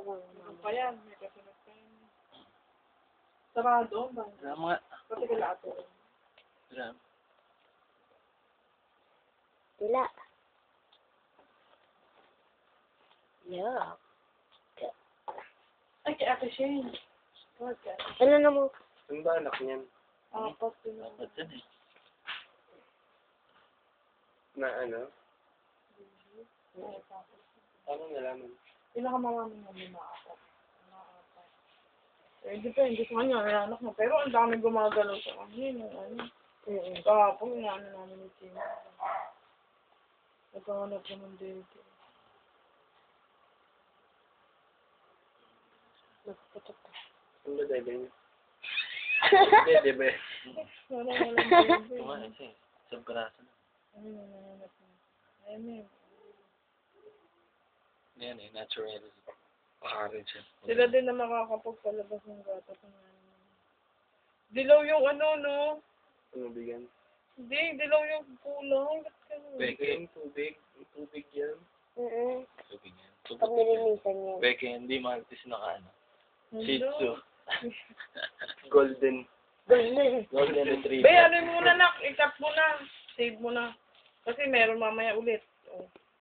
ko. Ano pa yan? May kasunod pa yan. Sarado ba? Drama nga. Pati kalato. Drama. Wala. Yeah. Ay, kay Ate Shane. What ka? Ano na mo? Ano ba anak niyan? Apat yun. Dapat yan eh. Na ano? Ay, tapos. Ano nalaman? Pinakamaraming namin na apat. Eh, depende sa kanya, may anak mo. Pero ang dami gumagalaw sa kanya. Ano. Kahapon, inaano namin ni Tina. Nagkahanap naman dito. Nagpatok ka. Ano ba dede niya? Hindi, di ba? Wala baby. Kumain kasi. Sa braso na. Ano na nanganap mo? Amen. Yan eh, natural. Pakarin siya. Sila din na makakapagpalabas ng gata. Dilaw yung ano, no? Ano bigyan? Hindi, dilaw yung kulay. Ba't ganun? Beke. Yung tubig. Yung tubig yan. Tubig yan. Pag nilinisan niya. Beke, hindi maltis na kaano. Shih Hello? Tzu. Golden. Golden Retriever. Be, ano muna na, i-cut mo na. Save mo na. Kasi meron mamaya ulit. Oh.